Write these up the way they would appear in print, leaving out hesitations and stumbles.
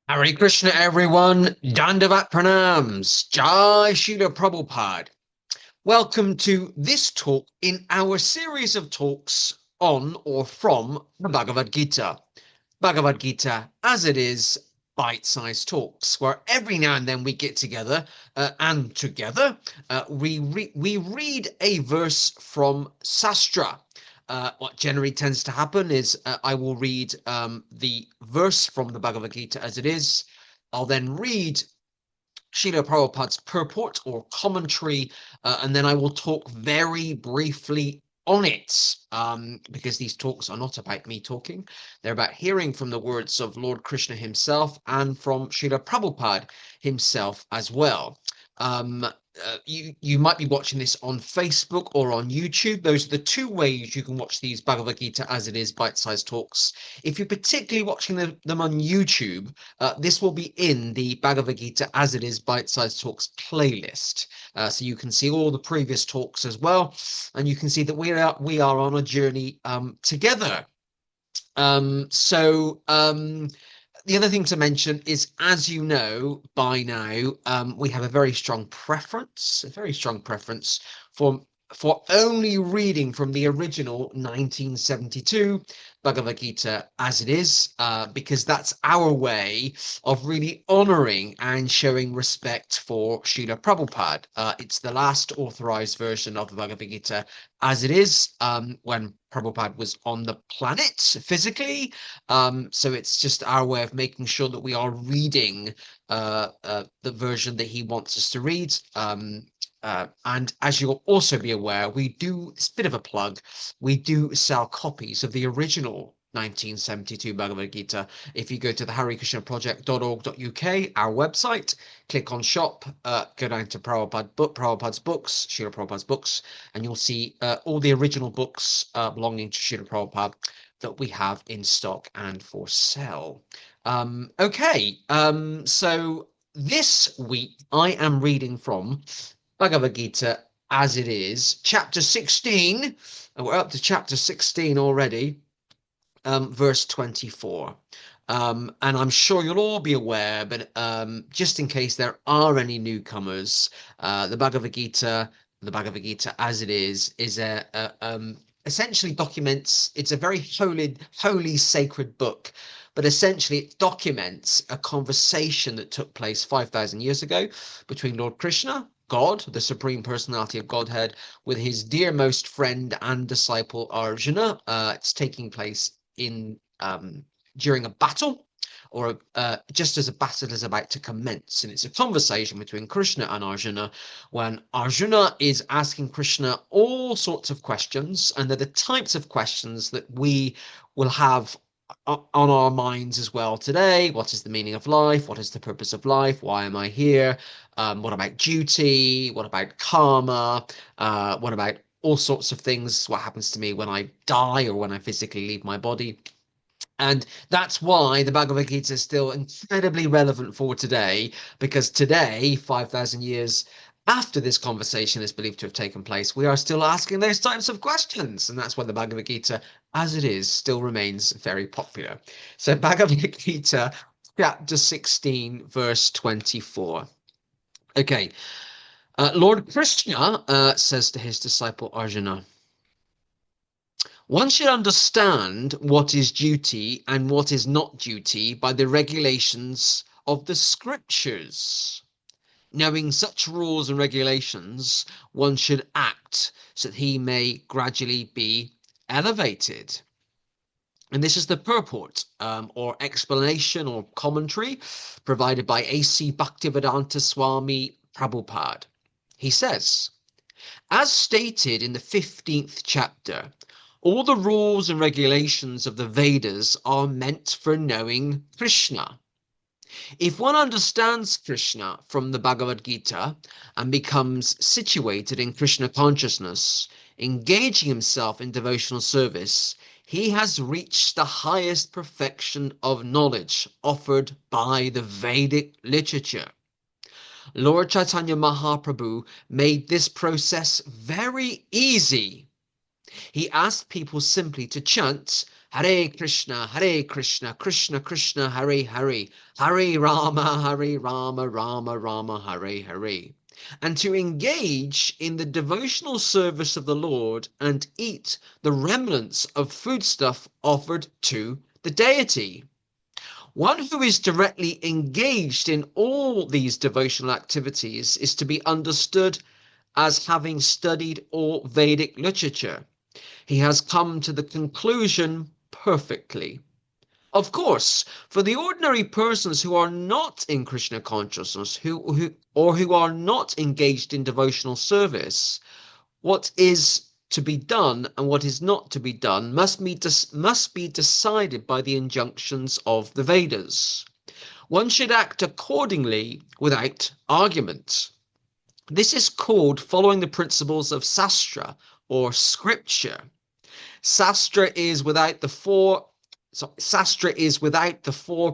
Hare Krishna, everyone. Dandavat Pranams. Jai Srila Prabhupada. Welcome to this talk in our series of talks on or from the Bhagavad Gita. Bhagavad Gita, as it is, bite-sized talks, where every now and then we get together we read a verse from Sastra. What generally tends to happen is I will read the verse from the Bhagavad Gita as it is. I'll then read Srila Prabhupada's purport or commentary, and then I will talk very briefly on it, because these talks are not about me talking. They're about hearing from the words of Lord Krishna himself and from Srila Prabhupada himself as well. You might be watching this on Facebook or on YouTube. Those are the two ways you can watch these Bhagavad Gita as it is bite-sized talks. If you're particularly watching them on YouTube, this will be in the Bhagavad Gita as it is bite-sized talks playlist. So you can see all the previous talks as well, and you can see that we are on a journey together. The other thing to mention is, as you know by now, we have a very strong preference for only reading from the original 1972 Bhagavad Gita as it is, because that's our way of really honoring and showing respect for Srila Prabhupada. It's the last authorized version of the Bhagavad Gita as it is, when Prabhupada was on the planet physically. So it's just our way of making sure that we are reading the version that he wants us to read. And as you'll also be aware, it's a bit of a plug, we do sell copies of the original 1972 Bhagavad Gita. If you go to the harekrishnaproject.org.uk, our website, click on shop, go down to Prabhupada's books, Srila Prabhupada's books, and you'll see all the original books belonging to Srila Prabhupada that we have in stock and for sale. So this week I am reading from Bhagavad Gita as it is, chapter 16, and we're up to chapter 16 already, verse 24. And I'm sure you'll all be aware, but just in case there are any newcomers, the Bhagavad Gita as it is essentially documents. It's a very holy, sacred book, but essentially it documents a conversation that took place 5,000 years ago between Lord Krishna, God, the Supreme Personality of Godhead, with his dearmost friend and disciple Arjuna. It's taking place in during a battle, or just as a battle is about to commence, and it's a conversation between Krishna and Arjuna, when Arjuna is asking Krishna all sorts of questions, and they're the types of questions that we will have on our minds as well today. What is the meaning of life? What is the purpose of life? Why am I here? What about duty? What about karma? What about all sorts of things? What happens to me when I die or when I physically leave my body? And that's why the Bhagavad Gita is still incredibly relevant for today, because today, 5,000 years after this conversation is believed to have taken place, we are still asking those types of questions. And that's why the Bhagavad Gita, as it is, still remains very popular. So, Bhagavad Gita, chapter 16, verse 24. Okay, Lord Krishna says to his disciple Arjuna, one should understand what is duty and what is not duty by the regulations of the scriptures. Knowing such rules and regulations, one should act so that he may gradually be elevated. And this is the purport, or explanation or commentary provided by A.C. Bhaktivedanta Swami Prabhupada. He says, as stated in the 15th chapter, all the rules and regulations of the Vedas are meant for knowing Krishna. If one understands Krishna from the Bhagavad Gita and becomes situated in Krishna consciousness, engaging himself in devotional service, he has reached the highest perfection of knowledge offered by the Vedic literature. Lord Chaitanya Mahaprabhu made this process very easy. He asked people simply to chant Hare Krishna, Krishna Krishna, Hare Hare, Hare Rama, Rama Rama, Hare Hare. And to engage in the devotional service of the Lord and eat the remnants of foodstuff offered to the deity. One who is directly engaged in all these devotional activities is to be understood as having studied all Vedic literature. He has come to the conclusion perfectly. Of course, for the ordinary persons who are not in Krishna consciousness, who are not engaged in devotional service, what is to be done and what is not to be done must be decided by the injunctions of the Vedas. One should act accordingly without argument. This is called following the principles of Sastra or scripture. Sastra is without the four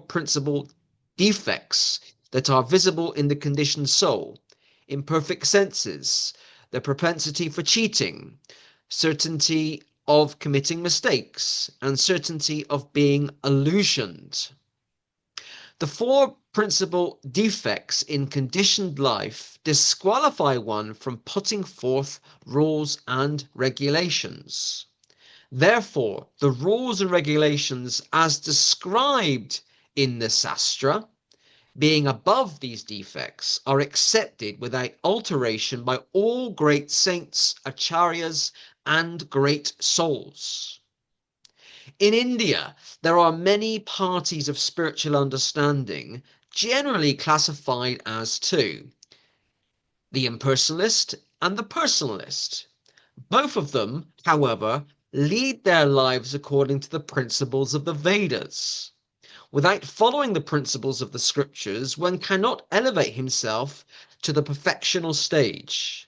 principal defects that are visible in the conditioned soul: imperfect senses, the propensity for cheating, certainty of committing mistakes, and certainty of being illusioned. The four principal defects in conditioned life disqualify one from putting forth rules and regulations. Therefore, the rules and regulations as described in the Sastra, being above these defects, are accepted without alteration by all great saints, acharyas, and great souls. In India, there are many parties of spiritual understanding, generally classified as two: the impersonalist and the personalist. Both of them, however, lead their lives according to the principles of the Vedas. Without following the principles of the scriptures, one cannot elevate himself to the perfectional stage.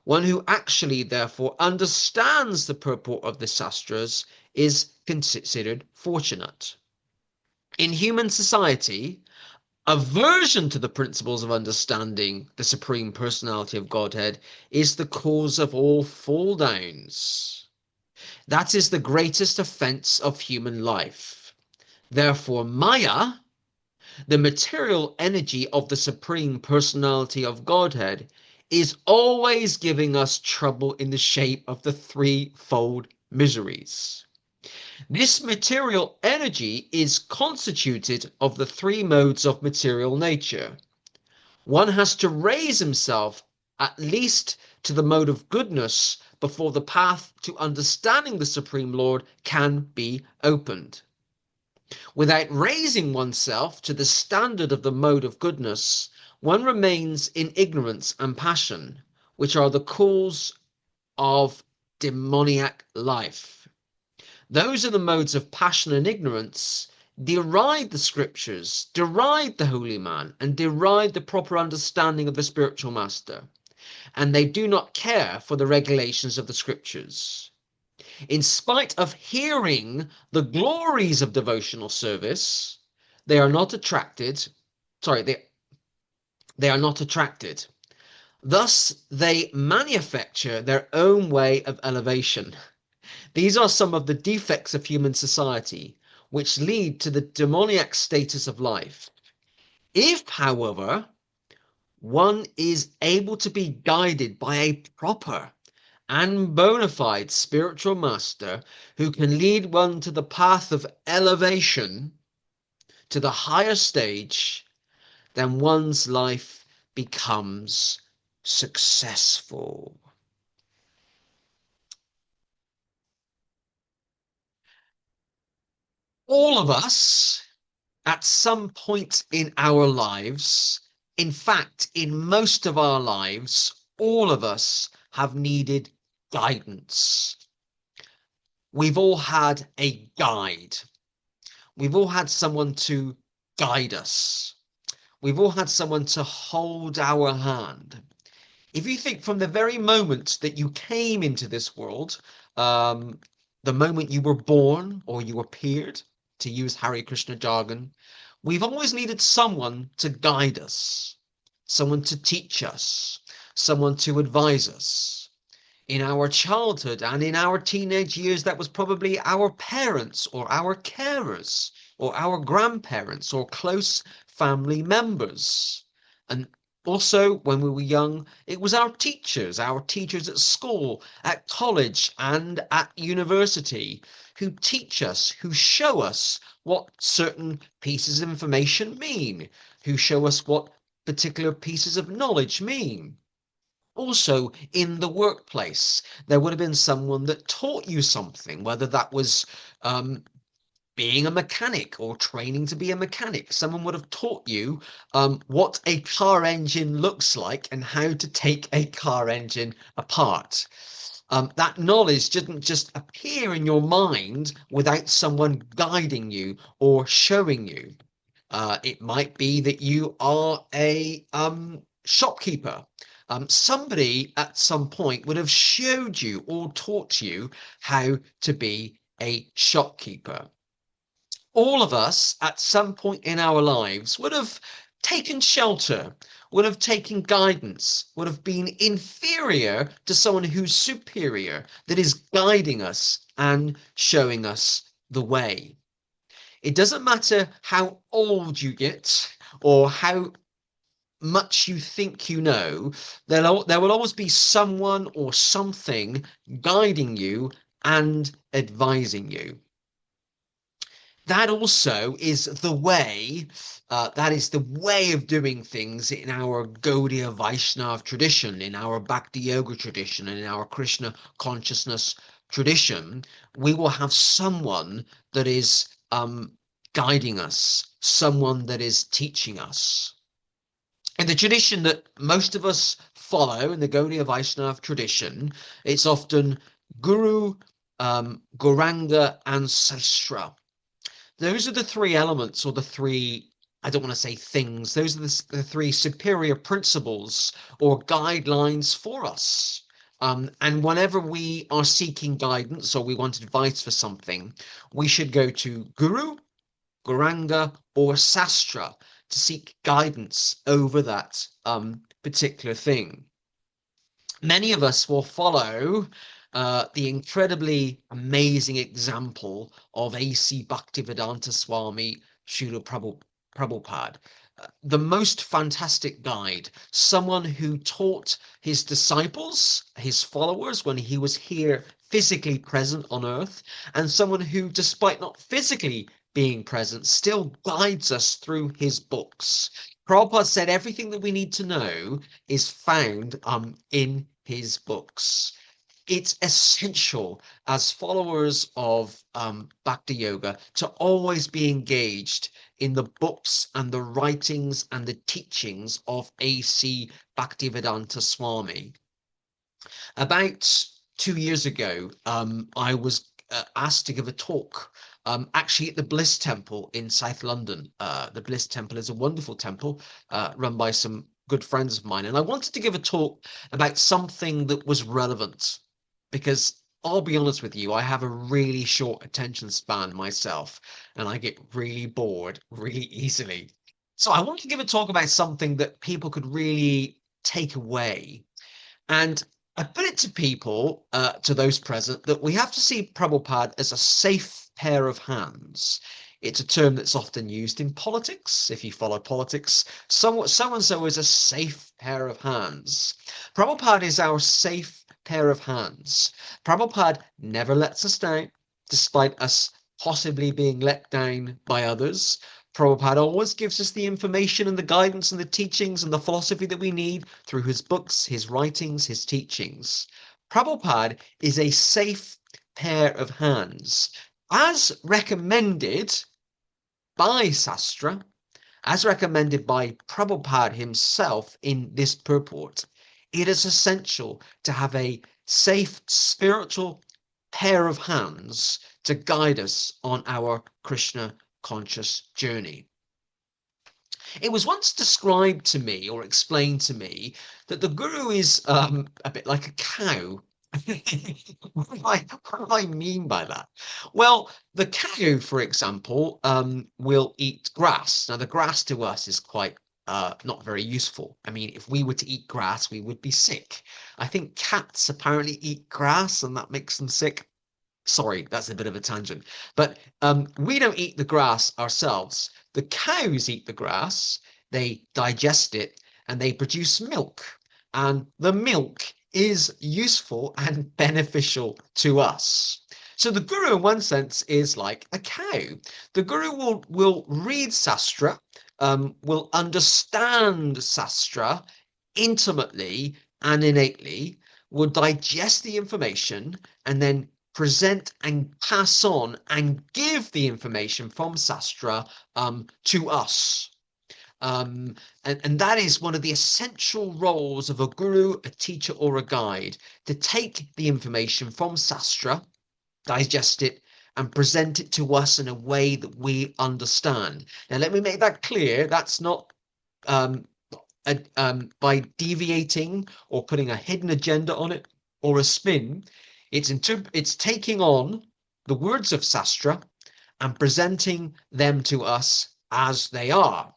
One who actually, therefore, understands the purport of the Sastras is considered fortunate. In human society, aversion to the principles of understanding the Supreme Personality of Godhead is the cause of all fall downs. That is the greatest offense of human life. Therefore, Maya, the material energy of the Supreme Personality of Godhead, is always giving us trouble in the shape of the threefold miseries. This material energy is constituted of the three modes of material nature. One has to raise himself at least to the mode of goodness before the path to understanding the Supreme Lord can be opened. Without raising oneself to the standard of the mode of goodness, one remains in ignorance and passion, which are the cause of demoniac life. Those are the modes of passion and ignorance deride the scriptures, deride the holy man, and deride the proper understanding of the spiritual master, and they do not care for the regulations of the scriptures. In spite of hearing the glories of devotional service, they are not attracted. They are not attracted. Thus, they manufacture their own way of elevation. These are some of the defects of human society, which lead to the demoniac status of life. If, however, one is able to be guided by a proper and bona fide spiritual master who can lead one to the path of elevation to the higher stage, then one's life becomes successful. All of us, at some point in our lives, in fact, in most of our lives, all of us have needed guidance. We've all had a guide. We've all had someone to guide us. We've all had someone to hold our hand. If you think from the very moment that you came into this world, the moment you were born or you appeared, to use Hare Krishna jargon, we've always needed someone to guide us, someone to teach us, someone to advise us. in our childhood and in our teenage years, that was probably our parents or our carers or our grandparents or close family members. And also, when we were young, it was our teachers at school, at college, and at university who teach us, who show us what certain pieces of information mean, who show us what particular pieces of knowledge mean. Also, in the workplace, there would have been someone that taught you something, whether that was being a mechanic or training to be a mechanic. Someone would have taught you what a car engine looks like and how to take a car engine apart. That knowledge didn't just appear in your mind without someone guiding you or showing you. It might be that you are a shopkeeper. Somebody at some point would have showed you or taught you how to be a shopkeeper. All of us at some point in our lives would have taken shelter, would have taken guidance, would have been inferior to someone who's superior, that is guiding us and showing us the way. It doesn't matter how old you get or how much you think you know, there will always be someone or something guiding you and advising you. That also is the way, that is the way of doing things in our Gaudiya Vaishnava tradition, in our Bhakti Yoga tradition, and in our Krishna consciousness tradition. We will have someone that is guiding us, someone that is teaching us. In the tradition that most of us follow, in the Gaudiya Vaishnava tradition, it's often Guru, Gauranga, and Sastra. Those are the three elements, or the three, I don't want to say things, those are the three superior principles or guidelines for us. And whenever we are seeking guidance or we want advice for something, we should go to Guru, Gauranga, or Sastra to seek guidance over that particular thing. Many of us will follow the incredibly amazing example of A.C. Bhaktivedanta Swami Srila Prabhupada. The most fantastic guide, someone who taught his disciples, his followers, when he was here physically present on earth, and someone who, despite not physically being present, still guides us through his books. Prabhupada said everything that we need to know is found in his books. It's essential as followers of Bhakti Yoga to always be engaged in the books and the writings and the teachings of A.C. Bhaktivedanta Swami. About 2 years ago, I was asked to give a talk actually at the Bliss Temple in South London. The Bliss Temple is a wonderful temple run by some good friends of mine. And I wanted to give a talk about something that was relevant because I'll be honest with you, I have a really short attention span myself and I get really bored really easily. So I wanted to give a talk about something that people could really take away. And I put it to people, to those present, that we have to see Prabhupada as a safe pair of hands. It's a term that's often used in politics. If you follow politics, so-and-so is a safe pair of hands. Prabhupada is our safe pair of hands. Prabhupada never lets us down, despite us possibly being let down by others. Prabhupada always gives us the information and the guidance and the teachings and the philosophy that we need through his books, his writings, his teachings. Prabhupada is a safe pair of hands, as recommended by Sastra, as recommended by Prabhupada himself in this purport. It is essential to have a safe spiritual pair of hands to guide us on our Krishna conscious journey. It was once described to me or explained to me that the guru is a bit like a cow. What do I mean by that? Well, the cow, for example, will eat grass. Now, the grass to us is quite not very useful. I mean, if we were to eat grass, we would be sick. I think cats apparently eat grass and that makes them sick. Sorry, that's a bit of a tangent. But we don't eat the grass ourselves. The cows eat the grass, they digest it, and they produce milk. And the milk is useful and beneficial to us. So the guru, in one sense, is like a cow. The guru will read Sastra, will understand Sastra intimately and innately, will digest the information, and then present and pass on and give the information from Sastra to us. And that is one of the essential roles of a guru, a teacher, or a guide, to take the information from Sastra, digest it, and present it to us in a way that we understand. Now, let me make that clear. That's not um, by deviating or putting a hidden agenda on it or a spin. It's taking on the words of Sastra and presenting them to us as they are,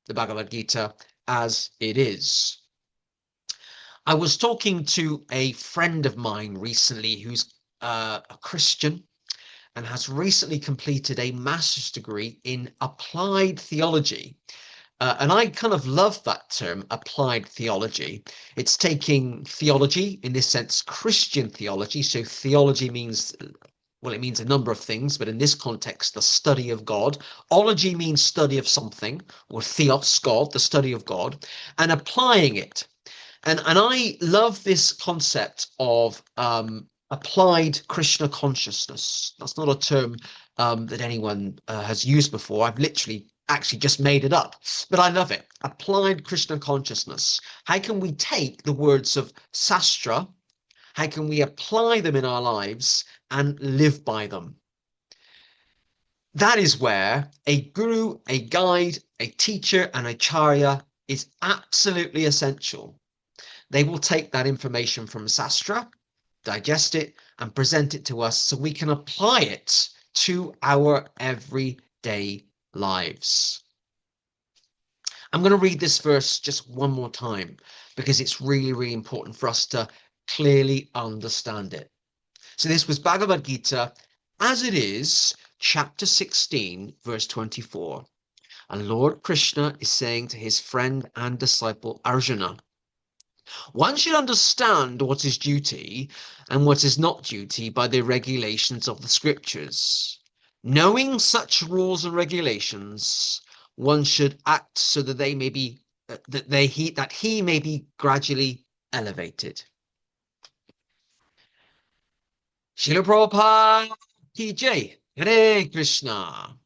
the Bhagavad Gita as it is. I was talking to a friend of mine recently who's a Christian and has recently completed a master's degree in applied theology. And I kind of love that term, applied theology. It's taking theology, in this sense, Christian theology. So theology means, well, it means a number of things, but in this context, the study of God. Ology means study of something, or theos, God, the study of God, and applying it. And I love this concept of applied Krishna consciousness. That's not a term that anyone has used before. I've literally actually just made it up, but I love it. Applied Krishna consciousness. How can we take the words of Sastra? How can we apply them in our lives and live by them? That is where a guru, a guide, a teacher, and a charya is absolutely essential. They will take that information from Sastra, digest it, and present it to us so we can apply it to our everyday lives. I'm going to read this verse just one more time because it's really, really important for us to clearly understand it. So this was Bhagavad Gita as it is, chapter 16, verse 24. And Lord Krishna is saying to his friend and disciple Arjuna, one should understand what is duty and what is not duty by the regulations of the scriptures. Knowing such rules and regulations, one should act so that they may be that he may be gradually elevated. Srila Prabhupada ki Jai. Hare Krishna.